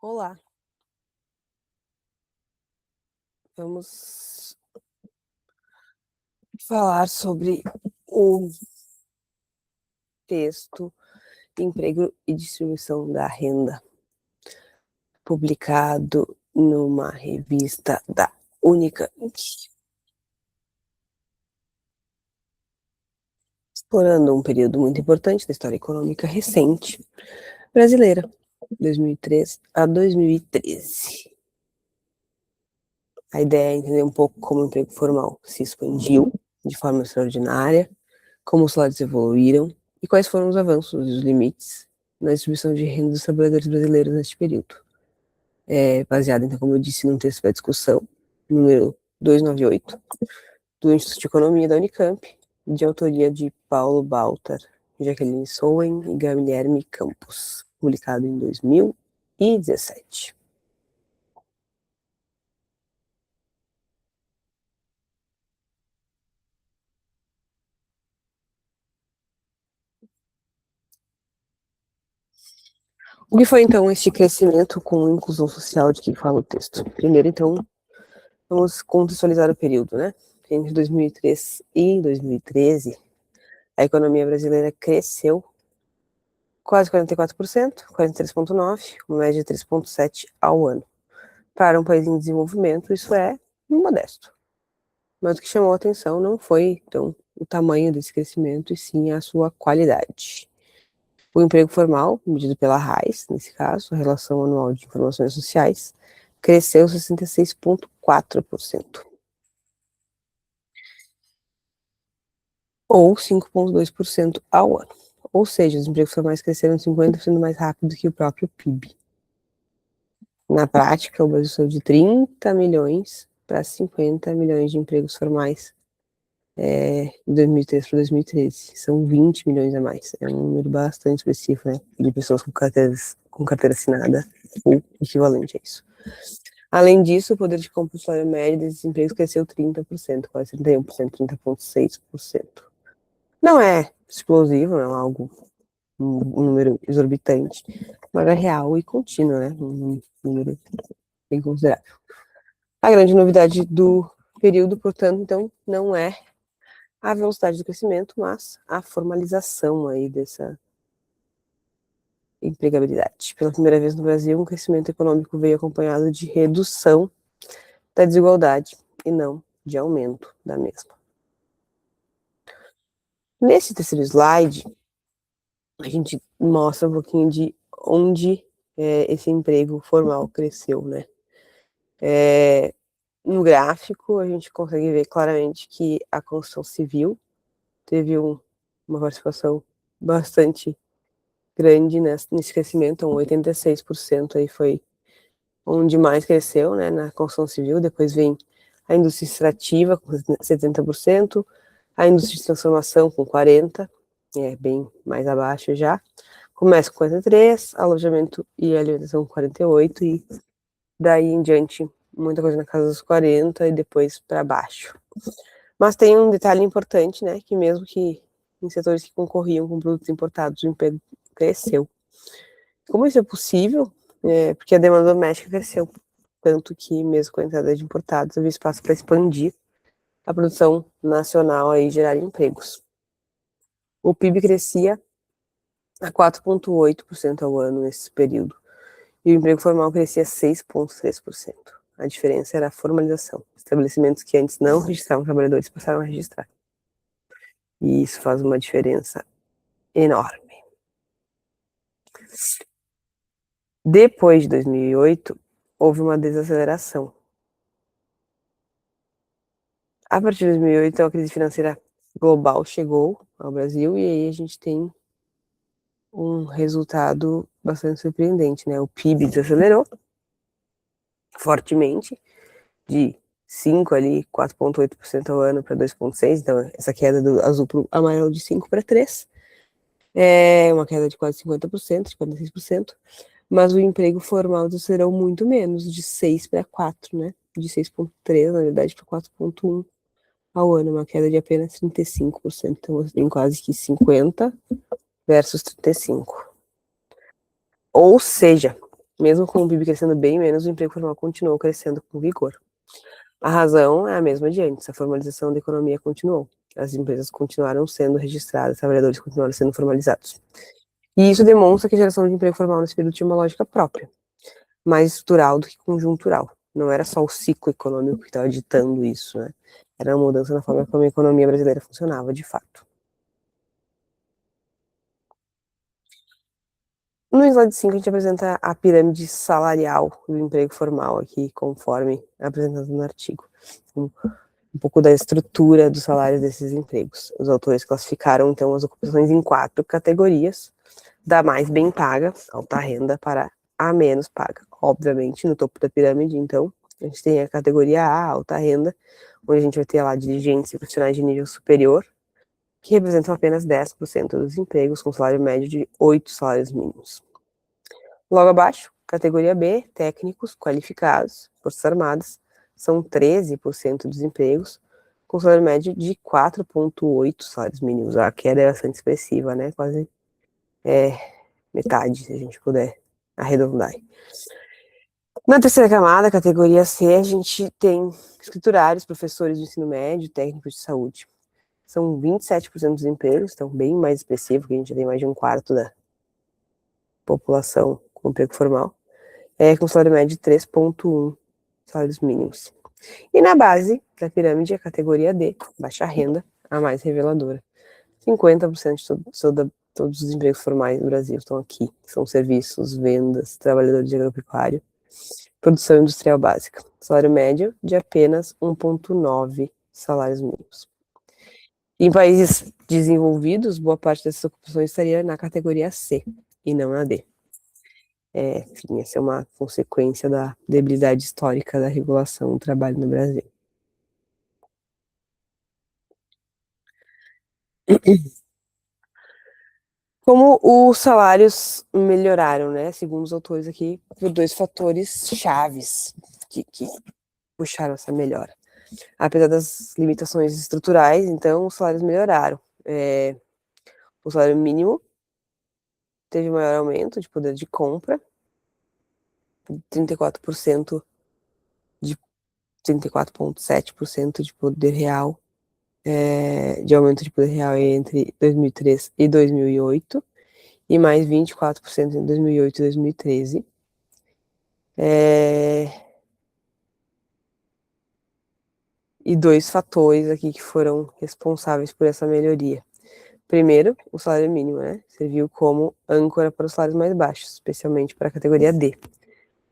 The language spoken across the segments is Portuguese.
Olá, vamos falar sobre o texto Emprego e Distribuição da Renda, publicado numa revista da Unicamp, explorando um período muito importante da história econômica recente brasileira, 2003 a 2013. A ideia é entender um pouco como o emprego formal se expandiu de forma extraordinária, como os salários evoluíram e quais foram os avanços e os limites na distribuição de renda dos trabalhadores brasileiros neste período. Baseado, então, como eu disse, num texto para discussão, número 298, do Instituto de Economia da Unicamp, de autoria de Paulo Baltar, Jaqueline Sowen e Guilherme Campos, publicado em 2017. O que foi, então, este crescimento com inclusão social de que fala o texto? Primeiro, então, vamos contextualizar o período, né? Entre 2003 e 2013, a economia brasileira cresceu quase 44%, 43,9%, uma média de 3,7% ao ano. Para um país em desenvolvimento, isso é modesto. Mas o que chamou a atenção não foi, então, o tamanho desse crescimento, e sim a sua qualidade. O emprego formal, medido pela RAIS, nesse caso, a Relação Anual de Informações Sociais, cresceu 66,4%. Ou 5,2% ao ano. Ou seja, os empregos formais cresceram 50% mais rápido que o próprio PIB. Na prática, o Brasil saiu de 30 milhões para 50 milhões de empregos formais de 2003 para 2013. São 20 milhões a mais. É um número bastante expressivo, né, de pessoas com carteira assinada ou equivalente a isso. Além disso, o poder de compulsório médio desses empregos cresceu 30%, quase 31%, 30,6%. Não é explosivo, não é um número exorbitante, mas é real e contínuo, né? Um número bem considerável. A grande novidade do período, portanto, então, não é a velocidade do crescimento, mas a formalização aí dessa empregabilidade. Pela primeira vez no Brasil, um crescimento econômico veio acompanhado de redução da desigualdade e não de aumento da mesma. Nesse terceiro slide, a gente mostra um pouquinho de onde esse emprego formal cresceu, né? No gráfico, a gente consegue ver claramente que a construção civil teve uma participação bastante grande nesse crescimento, então 86% aí foi onde mais cresceu, né, na construção civil. Depois vem a indústria extrativa com 70%, a indústria de transformação com 40%, bem mais abaixo já. Comércio com 43%, alojamento e alimentação com 48%, e daí em diante muita coisa na casa dos 40% e depois para baixo. Mas tem um detalhe importante, né, que mesmo que em setores que concorriam com produtos importados, o emprego cresceu. Como isso é possível? Porque a demanda doméstica cresceu, tanto que mesmo com a entrada de importados, havia espaço para expandir a produção nacional e gerar empregos. O PIB crescia a 4,8% ao ano nesse período, e o emprego formal crescia 6,3%. A diferença era a formalização. Estabelecimentos que antes não registravam trabalhadores passaram a registrar. E isso faz uma diferença enorme. Depois de 2008, houve uma desaceleração. A partir de 2008, a crise financeira global chegou ao Brasil, e aí a gente tem um resultado bastante surpreendente, né? O PIB desacelerou fortemente, de 5 ali, 4,8% ao ano para 2,6%, então essa queda do azul para o amarelo de 5 para 3%, é uma queda de quase 50%, de 46%, mas o emprego formal desacelerou muito menos, de 6 para 4, né? De 6,3, na verdade, para 4,1 ao ano, uma queda de apenas 35%. Então você tem quase que 50 versus 35. Ou seja, Mesmo com o PIB crescendo bem menos, o emprego formal continuou crescendo com vigor. A razão é a mesma de antes, a formalização da economia continuou. As empresas continuaram sendo registradas, os trabalhadores continuaram sendo formalizados. E isso demonstra que a geração de emprego formal nesse período tinha uma lógica própria, mais estrutural do que conjuntural. Não era só o ciclo econômico que estava ditando isso, né? Era uma mudança na forma como a economia brasileira funcionava, de fato. No slide 5, a gente apresenta a pirâmide salarial do emprego formal aqui, conforme apresentado no artigo. Um pouco da estrutura dos salários desses empregos. Os autores classificaram, então, as ocupações em 4 categorias, da mais bem paga, alta renda, para a menos paga. Obviamente, no topo da pirâmide, então, a gente tem a categoria A, alta renda, onde a gente vai ter lá dirigentes e profissionais de nível superior, que representam apenas 10% dos empregos, com salário médio de 8 salários mínimos. Logo abaixo, categoria B, técnicos qualificados, Forças Armadas, são 13% dos empregos, com salário médio de 4,8 salários mínimos. A queda é bastante expressiva, né? Quase metade, se a gente puder arredondar. Na terceira camada, categoria C, a gente tem escriturários, professores de ensino médio, técnicos de saúde. São 27% dos empregos, então bem mais expressivo, que a gente já tem mais de um quarto da população com emprego formal, com salário médio de 3,1 salários mínimos. E na base da pirâmide, a categoria D, baixa renda, a mais reveladora. 50% de todos os empregos formais do Brasil estão aqui. São serviços, vendas, trabalhadores de agropecuário, produção industrial básica. Salário médio de apenas 1,9 salários mínimos. Em países desenvolvidos, boa parte dessas ocupações estaria na categoria C e não na D. Enfim, essa é uma consequência da debilidade histórica da regulação do trabalho no Brasil. Como os salários melhoraram, né? Segundo os autores aqui, por 2 fatores chaves que puxaram essa melhora. Apesar das limitações estruturais, então, os salários melhoraram. O salário mínimo teve maior aumento de poder de compra, 34% de 34,7% de poder real, de aumento de poder real entre 2003 e 2008, e mais 24% em 2008 e 2013. E 2 fatores aqui que foram responsáveis por essa melhoria. Primeiro, o salário mínimo, né? Serviu como âncora para os salários mais baixos, especialmente para a categoria D,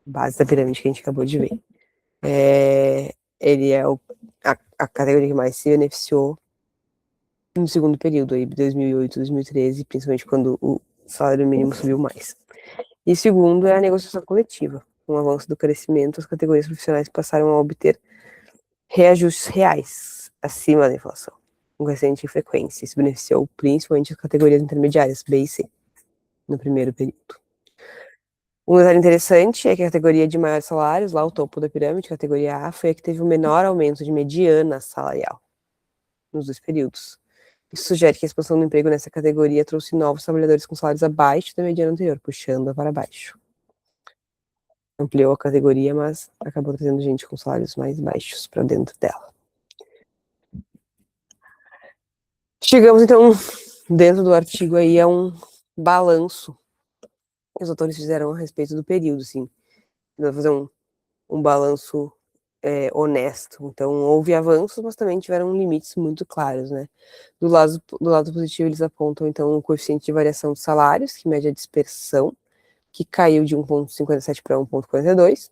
base da pirâmide que a gente acabou de ver. Ele é a categoria que mais se beneficiou no segundo período, aí, 2008, 2013, principalmente quando o salário mínimo subiu mais. E segundo é a negociação coletiva. Com o avanço do crescimento, as categorias profissionais passaram a obter reajustes reais, acima da inflação, com crescente frequência. Isso beneficiou principalmente as categorias intermediárias, B e C, no primeiro período. Um detalhe interessante é que a categoria de maiores salários, lá o topo da pirâmide, categoria A, foi a que teve o menor aumento de mediana salarial nos 2 períodos. Isso sugere que a expansão do emprego nessa categoria trouxe novos trabalhadores com salários abaixo da mediana anterior, puxando-a para baixo. Ampliou a categoria, mas acabou trazendo gente com salários mais baixos para dentro dela. Chegamos, então, dentro do artigo aí, a um balanço que os autores fizeram a respeito do período, assim. Vou fazer um balanço honesto. Então, houve avanços, mas também tiveram limites muito claros, né? Do lado positivo, eles apontam, então, o coeficiente de variação de salários, que mede a dispersão, que caiu de 1,57 para 1,42.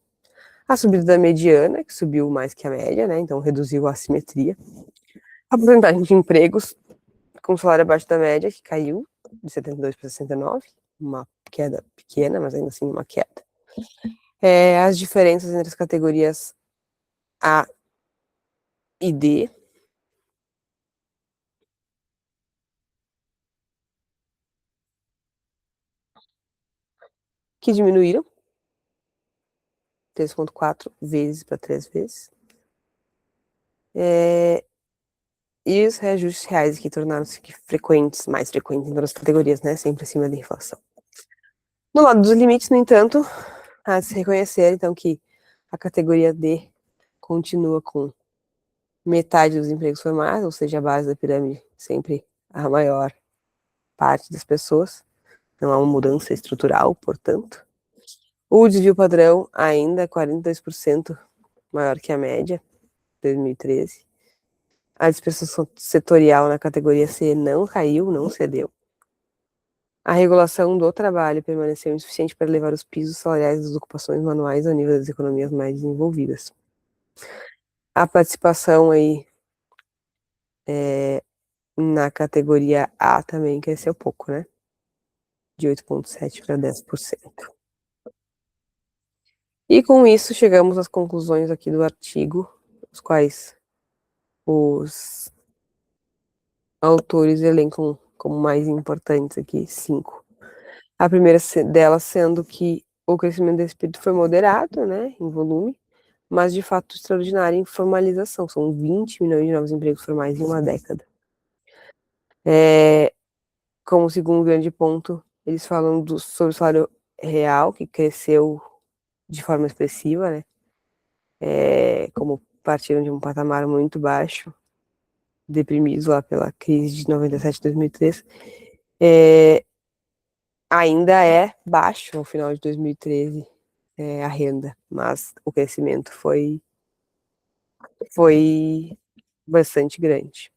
A subida da mediana, que subiu mais que a média, né? Então, reduziu a assimetria. A porcentagem de empregos com salário abaixo da média, que caiu de 72 para 69, uma queda pequena, mas ainda assim uma queda. As diferenças entre as categorias A e D, que diminuíram 3,4 vezes para 3 vezes. E os reajustes reais que tornaram-se mais frequentes em todas as categorias, né? Sempre acima da inflação. No lado dos limites, no entanto, a se reconhecer, então, que a categoria D continua com metade dos empregos formais, ou seja, a base da pirâmide sempre a maior parte das pessoas. Não há uma mudança estrutural, portanto. O desvio padrão ainda é 42% maior que a média, 2013. A dispersão setorial na categoria C não caiu, não cedeu. A regulação do trabalho permaneceu insuficiente para levar os pisos salariais das ocupações manuais ao nível das economias mais desenvolvidas. A participação aí na categoria A também cresceu pouco, né? De 8,7% para 10%. E com isso chegamos às conclusões aqui do artigo, os quais os autores elencam como mais importantes aqui 5. A primeira delas sendo que o crescimento desse período foi moderado, né, em volume, mas de fato extraordinário em formalização. São 20 milhões de novos empregos formais em uma década. Como segundo grande ponto, eles falam sobre o salário real, que cresceu de forma expressiva, né? Como partiram de um patamar muito baixo, deprimidos lá pela crise de 97, 2003, ainda é baixo no final de 2013 a renda, mas o crescimento foi bastante grande.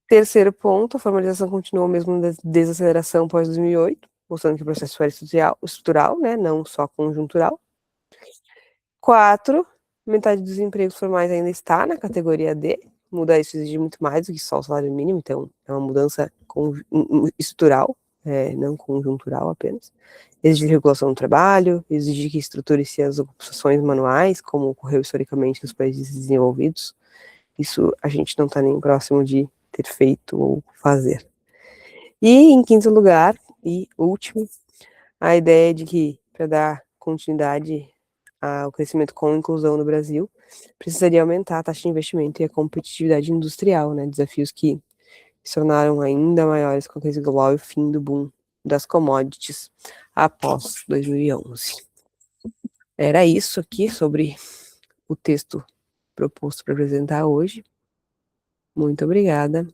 Terceiro ponto, a formalização continuou mesmo na desaceleração pós 2008, mostrando que o processo era estrutural, né, não só conjuntural. 4, metade dos empregos formais ainda está na categoria D. Mudar isso exige muito mais do que só o salário mínimo, então é uma mudança estrutural, não conjuntural apenas. Exige regulação do trabalho, exige que estruture-se as ocupações manuais, como ocorreu historicamente nos países desenvolvidos. Isso a gente não está nem próximo de ter feito ou fazer. E, em quinto lugar, e último, a ideia de que, para dar continuidade ao crescimento com inclusão no Brasil, precisaria aumentar a taxa de investimento e a competitividade industrial, né? Desafios que se tornaram ainda maiores com a crise global e o fim do boom das commodities após 2011. Era isso aqui sobre o texto proposto para apresentar hoje. Muito obrigada.